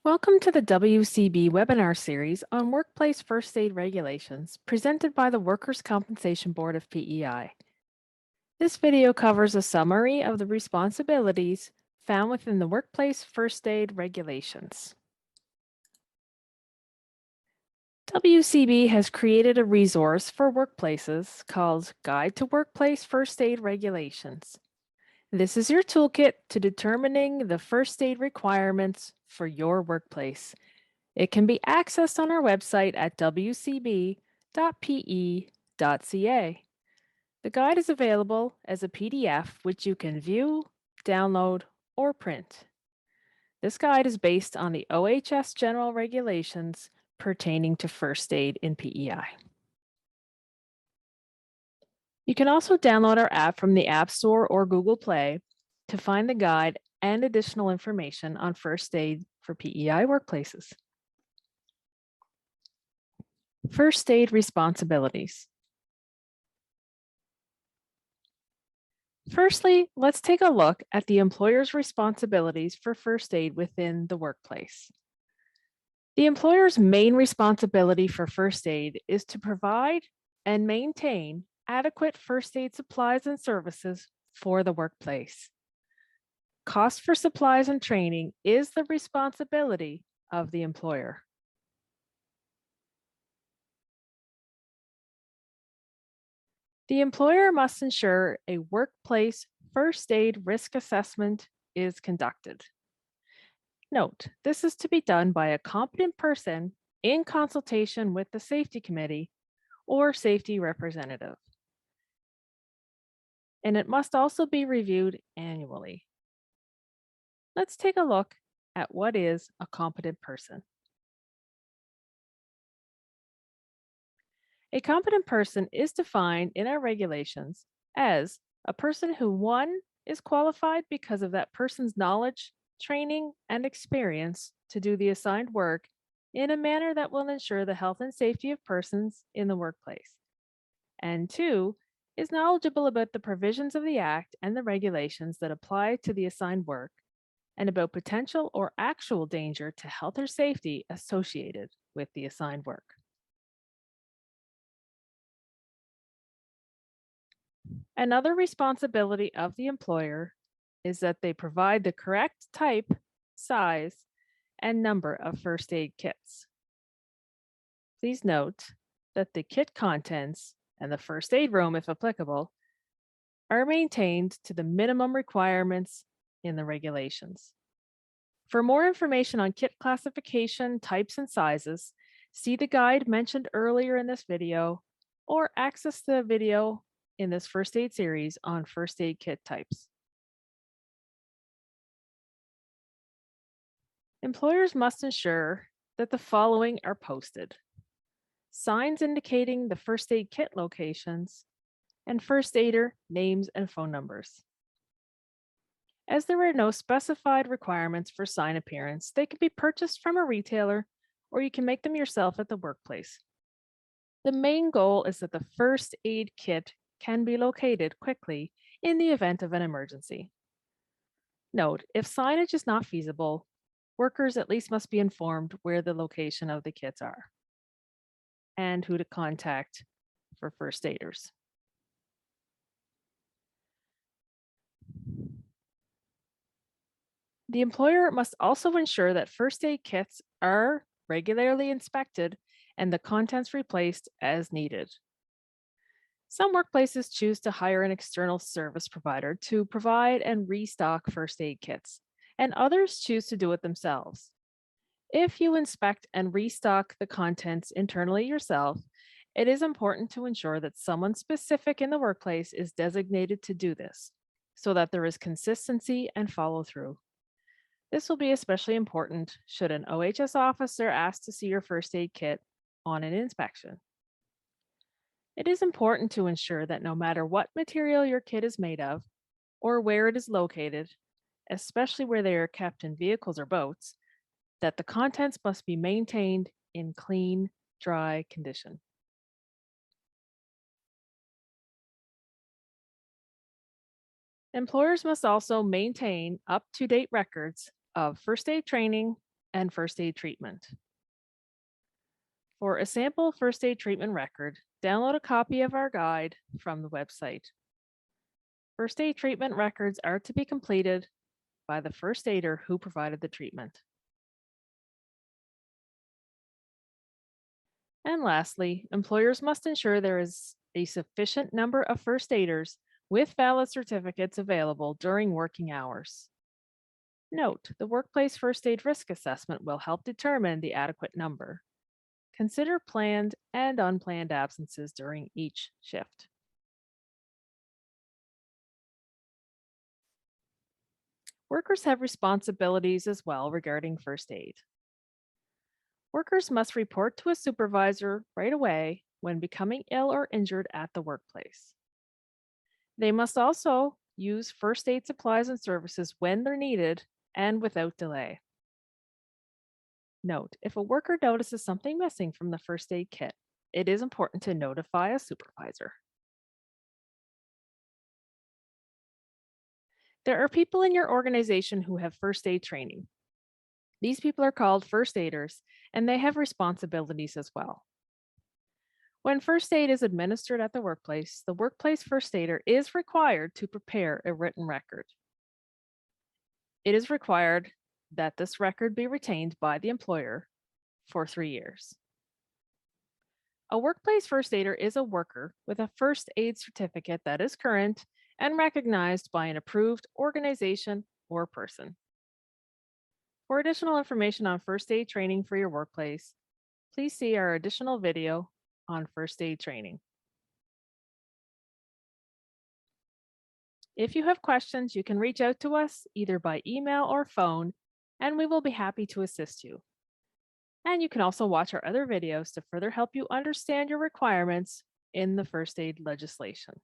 Welcome to the WCB webinar series on workplace first aid regulations presented by the Workers' Compensation Board of PEI. This video covers a summary of the responsibilities found within the workplace first aid regulations. WCB has created a resource for workplaces called Guide to Workplace First Aid Regulations. This is your toolkit to determining the first aid requirements for your workplace. It can be accessed on our website at wcb.pe.ca. The guide is available as a PDF, which you can view, download, or print. This guide is based on the OHS general regulations pertaining to first aid in PEI. You can also download our app from the App Store or Google Play to find the guide and additional information on first aid for PEI workplaces. First aid responsibilities. Firstly, let's take a look at the employer's responsibilities for first aid within the workplace. The employer's main responsibility for first aid is to provide and maintain adequate first aid supplies and services for the workplace. Cost for supplies and training is the responsibility of the employer. The employer must ensure a workplace first aid risk assessment is conducted. Note, this is to be done by a competent person in consultation with the safety committee or safety representative. And it must also be reviewed annually. Let's take a look at what is a competent person. A competent person is defined in our regulations as a person who, one, is qualified because of that person's knowledge, training, and experience to do the assigned work in a manner that will ensure the health and safety of persons in the workplace. And two, is knowledgeable about the provisions of the Act and the regulations that apply to the assigned work and about potential or actual danger to health or safety associated with the assigned work. Another responsibility of the employer is that they provide the correct type, size, and number of first aid kits. Please note that the kit contents and the first aid room, if applicable, are maintained to the minimum requirements in the regulations. For more information on kit classification, types, and sizes, see the guide mentioned earlier in this video or access the video in this first aid series on first aid kit types. Employers must ensure that the following are posted: signs indicating the first aid kit locations and first aider names and phone numbers. As there are no specified requirements for sign appearance, they can be purchased from a retailer or you can make them yourself at the workplace. The main goal is that the first aid kit can be located quickly in the event of an emergency. Note, if signage is not feasible, workers at least must be informed where the location of the kits are and who to contact for first aiders. The employer must also ensure that first aid kits are regularly inspected and the contents replaced as needed. Some workplaces choose to hire an external service provider to provide and restock first aid kits, and others choose to do it themselves. If you inspect and restock the contents internally yourself, it is important to ensure that someone specific in the workplace is designated to do this so that there is consistency and follow through. This will be especially important should an OHS officer ask to see your first aid kit on an inspection. It is important to ensure that no matter what material your kit is made of or where it is located, especially where they are kept in vehicles or boats, that the contents must be maintained in clean, dry condition. Employers must also maintain up-to-date records of first aid training, and first aid treatment. For a sample first aid treatment record, download a copy of our guide from the website. First aid treatment records are to be completed by the first aider who provided the treatment. And lastly, employers must ensure there is a sufficient number of first aiders with valid certificates available during working hours. Note, the workplace first aid risk assessment will help determine the adequate number. Consider planned and unplanned absences during each shift. Workers have responsibilities as well regarding first aid. Workers must report to a supervisor right away when becoming ill or injured at the workplace. They must also use first aid supplies and services when they're needed and without delay. Note, if a worker notices something missing from the first aid kit, it is important to notify a supervisor. There are people in your organization who have first aid training. These people are called first aiders, and they have responsibilities as well. When first aid is administered at the workplace first aider is required to prepare a written record. It is required that this record be retained by the employer for 3 years. A workplace first aider is a worker with a first aid certificate that is current and recognized by an approved organization or person. For additional information on first aid training for your workplace, please see our additional video on first aid training. If you have questions, you can reach out to us either by email or phone, and we will be happy to assist you. And you can also watch our other videos to further help you understand your requirements in the first aid legislation.